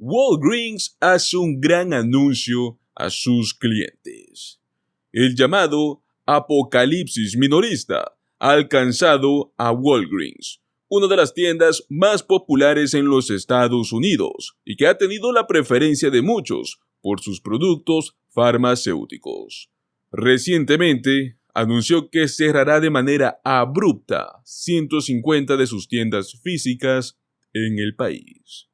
Walgreens hace un gran anuncio a sus clientes. El llamado apocalipsis minorista ha alcanzado a Walgreens, una de las tiendas más populares en los Estados Unidos y que ha tenido la preferencia de muchos por sus productos farmacéuticos. Recientemente, anunció que cerrará de manera abrupta 150 de sus tiendas físicas en el país.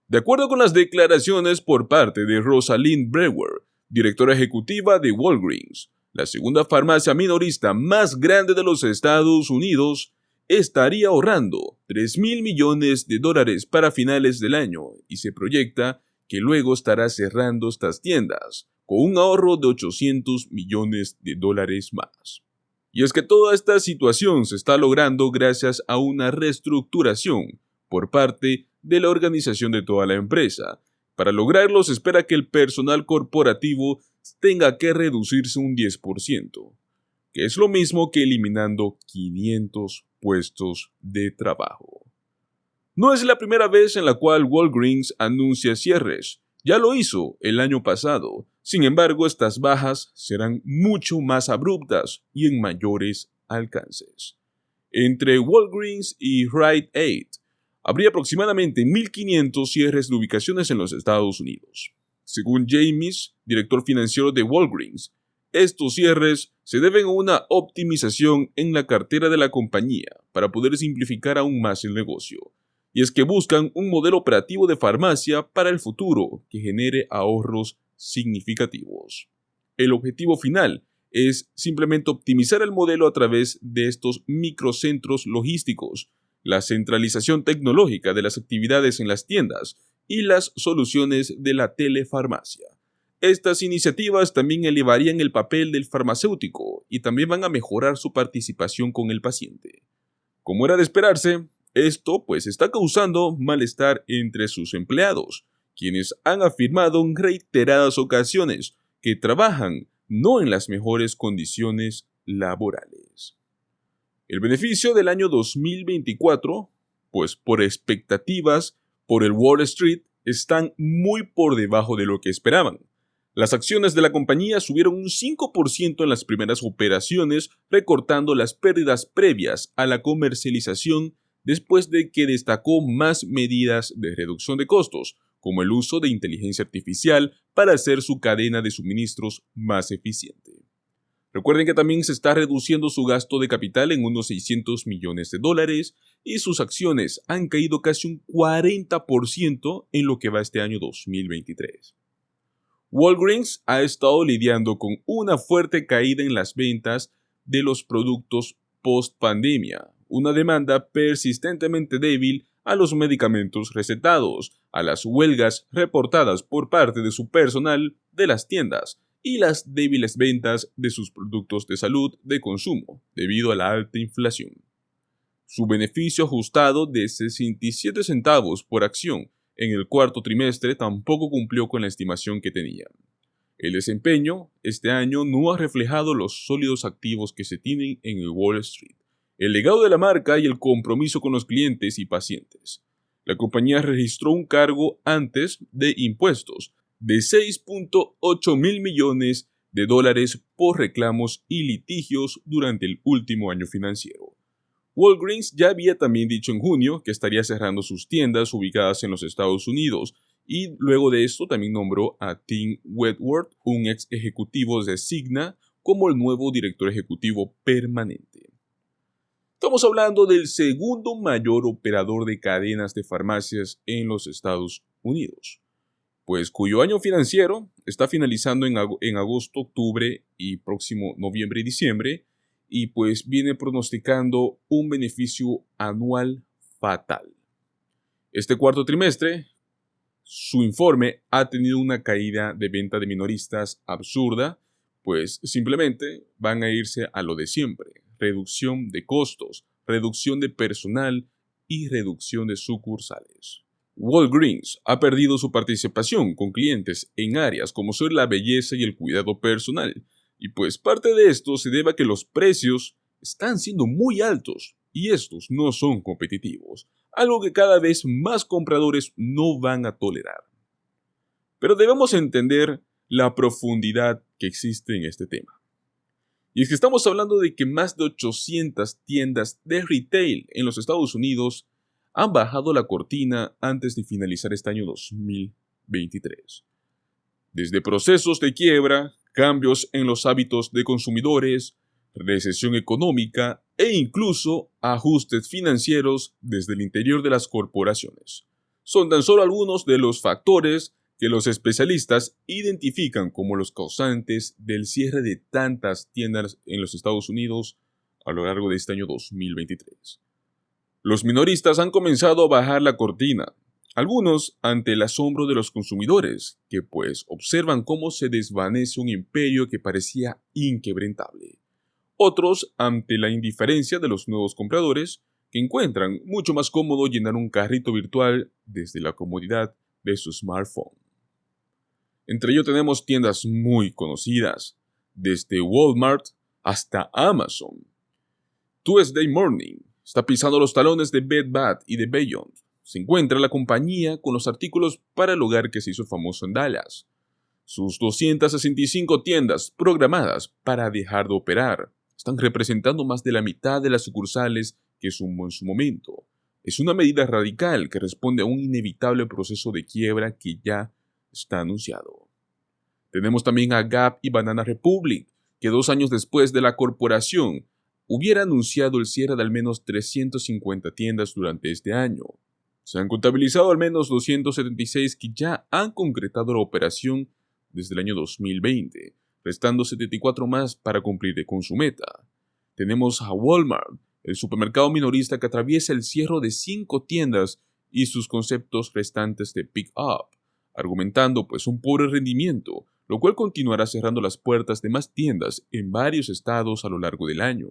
De acuerdo con las declaraciones por parte de Rosalind Brewer, directora ejecutiva de Walgreens, la segunda farmacia minorista más grande de los Estados Unidos, estaría ahorrando $3,000 millones para finales del año y se proyecta que luego estará cerrando estas tiendas con un ahorro de $800 millones más. Y es que toda esta situación se está logrando gracias a una reestructuración por parte de la organización de toda la empresa. Para lograrlo se espera que el personal corporativo tenga que reducirse un 10%, que es lo mismo que eliminando 500 puestos de trabajo. No es la primera vez en la cual Walgreens anuncia cierres, ya lo hizo el año pasado. Sin embargo, estas bajas serán mucho más abruptas y en mayores alcances. Entre Walgreens y Rite Aid, habría aproximadamente 1,500 cierres de ubicaciones en los Estados Unidos. Según James, director financiero de Walgreens, estos cierres se deben a una optimización en la cartera de la compañía para poder simplificar aún más el negocio. Y es que buscan un modelo operativo de farmacia para el futuro que genere ahorros significativos. El objetivo final es simplemente optimizar el modelo a través de estos microcentros logísticos, la centralización tecnológica de las actividades en las tiendas y las soluciones de la telefarmacia. Estas iniciativas también elevarían el papel del farmacéutico y también van a mejorar su participación con el paciente. Como era de esperarse, esto está causando malestar entre sus empleados, quienes han afirmado en reiteradas ocasiones que trabajan no en las mejores condiciones laborales. El beneficio del año 2024, por expectativas por el Wall Street, están muy por debajo de lo que esperaban. Las acciones de la compañía subieron un 5% en las primeras operaciones, recortando las pérdidas previas a la comercialización después de que destacó más medidas de reducción de costos, como el uso de inteligencia artificial para hacer su cadena de suministros más eficiente. Recuerden que también se está reduciendo su gasto de capital en unos $600 millones y sus acciones han caído casi un 40% en lo que va este año 2023. Walgreens ha estado lidiando con una fuerte caída en las ventas de los productos post-pandemia, una demanda persistentemente débil a los medicamentos recetados, a las huelgas reportadas por parte de su personal de las tiendas y las débiles ventas de sus productos de salud de consumo debido a la alta inflación. Su beneficio ajustado de 67 centavos por acción en el cuarto trimestre tampoco cumplió con la estimación que tenían. El desempeño este año no ha reflejado los sólidos activos que se tienen en el Wall Street, el legado de la marca y el compromiso con los clientes y pacientes. La compañía registró un cargo antes de impuestos de $6.8 mil millones por reclamos y litigios durante el último año financiero. Walgreens ya había también dicho en junio que estaría cerrando sus tiendas ubicadas en los Estados Unidos y luego de esto también nombró a Tim Wentworth, un ex ejecutivo de Cigna, como el nuevo director ejecutivo permanente. Estamos hablando del segundo mayor operador de cadenas de farmacias en los Estados Unidos, cuyo año financiero está finalizando en agosto, octubre y próximo noviembre y diciembre, y viene pronosticando un beneficio anual fatal. Este cuarto trimestre, su informe ha tenido una caída de venta de minoristas absurda, simplemente van a irse a lo de siempre: reducción de costos, reducción de personal y reducción de sucursales. Walgreens ha perdido su participación con clientes en áreas como son la belleza y el cuidado personal, y parte de esto se debe a que los precios están siendo muy altos y estos no son competitivos, algo que cada vez más compradores no van a tolerar. Pero debemos entender la profundidad que existe en este tema. Y es que estamos hablando de que más de 800 tiendas de retail en los Estados Unidos han bajado la cortina antes de finalizar este año 2023. Desde procesos de quiebra, cambios en los hábitos de consumidores, recesión económica e incluso ajustes financieros desde el interior de las corporaciones. Son tan solo algunos de los factores que los especialistas identifican como los causantes del cierre de tantas tiendas en los Estados Unidos a lo largo de este año 2023. Los minoristas han comenzado a bajar la cortina, algunos ante el asombro de los consumidores, que pues observan cómo se desvanece un imperio que parecía inquebrantable. Otros ante la indiferencia de los nuevos compradores, que encuentran mucho más cómodo llenar un carrito virtual desde la comodidad de su smartphone. Entre ellos tenemos tiendas muy conocidas, desde Walmart hasta Amazon. Tuesday Morning está pisando los talones de Bed Bath y de Beyond. Se encuentra la compañía con los artículos para el hogar que se hizo famoso en Dallas. Sus 265 tiendas programadas para dejar de operar están representando más de la mitad de las sucursales que sumó en su momento. Es una medida radical que responde a un inevitable proceso de quiebra que ya está anunciado. Tenemos también a Gap y Banana Republic, que 2 años después de la corporación hubiera anunciado el cierre de al menos 350 tiendas durante este año. Se han contabilizado al menos 276 que ya han concretado la operación desde el año 2020, restando 74 más para cumplir con su meta. Tenemos a Walmart, el supermercado minorista que atraviesa el cierre de 5 tiendas y sus conceptos restantes de pick-up, argumentando pues un pobre rendimiento, lo cual continuará cerrando las puertas de más tiendas en varios estados a lo largo del año.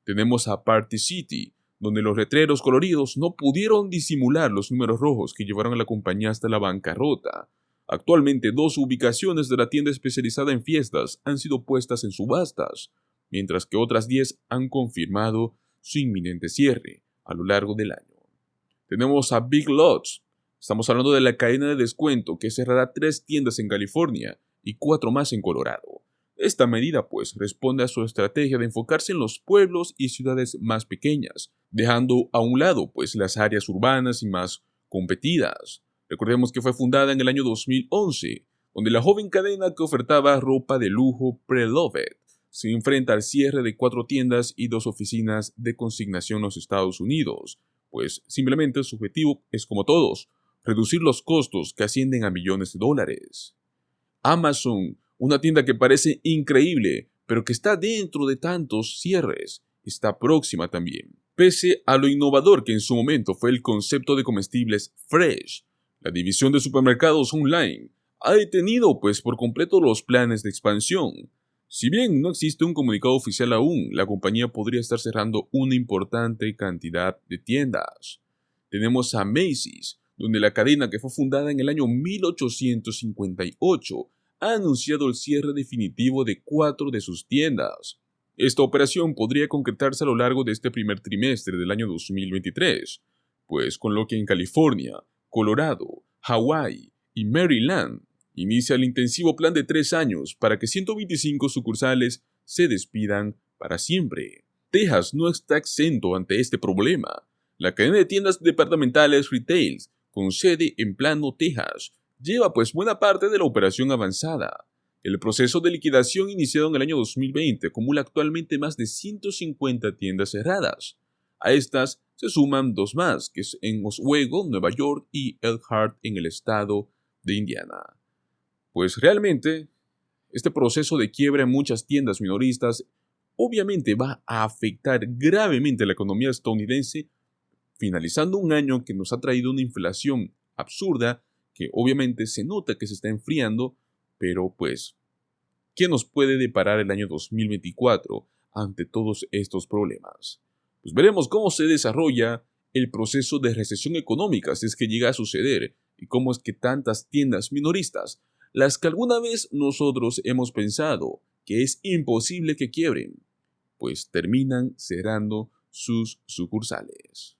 Tenemos a Party City, donde los letreros coloridos no pudieron disimular los números rojos que llevaron a la compañía hasta la bancarrota. Actualmente 2 ubicaciones de la tienda especializada en fiestas han sido puestas en subastas, mientras que otras 10 han confirmado su inminente cierre a lo largo del año. Tenemos a Big Lots. Estamos hablando de la cadena de descuento que cerrará 3 tiendas en California y 4 más en Colorado. Esta medida pues responde a su estrategia de enfocarse en los pueblos y ciudades más pequeñas, dejando a un lado pues las áreas urbanas y más competidas. Recordemos que fue fundada en el año 2011, donde la joven cadena que ofertaba ropa de lujo Preloved se enfrenta al cierre de 4 tiendas y 2 oficinas de consignación en los Estados Unidos, pues simplemente su objetivo es como todos, reducir los costos que ascienden a millones de dólares. Amazon, una tienda que parece increíble, pero que está dentro de tantos cierres, está próxima también. Pese a lo innovador que en su momento fue el concepto de comestibles Fresh, la división de supermercados online ha detenido pues por completo los planes de expansión. Si bien no existe un comunicado oficial aún, la compañía podría estar cerrando una importante cantidad de tiendas. Tenemos a Macy's, donde la cadena que fue fundada en el año 1858 ha anunciado el cierre definitivo de 4 de sus tiendas. Esta operación podría concretarse a lo largo de este primer trimestre del año 2023, pues con lo que en California, Colorado, Hawái y Maryland inicia el intensivo plan de 3 años para que 125 sucursales se despidan para siempre. Texas no está exento ante este problema. La cadena de tiendas departamentales Retails, con sede en Plano, Texas, lleva pues buena parte de la operación avanzada. El proceso de liquidación iniciado en el año 2020 acumula actualmente más de 150 tiendas cerradas. A estas se suman 2 más, que es en Oswego, Nueva York, y Elkhart en el estado de Indiana. Pues realmente, este proceso de quiebra en muchas tiendas minoristas obviamente va a afectar gravemente a la economía estadounidense, finalizando un año que nos ha traído una inflación absurda, que obviamente se nota que se está enfriando, pero pues, ¿qué nos puede deparar el año 2024 ante todos estos problemas? Pues veremos cómo se desarrolla el proceso de recesión económica si es que llega a suceder y cómo es que tantas tiendas minoristas, las que alguna vez nosotros hemos pensado que es imposible que quiebren, pues terminan cerrando sus sucursales.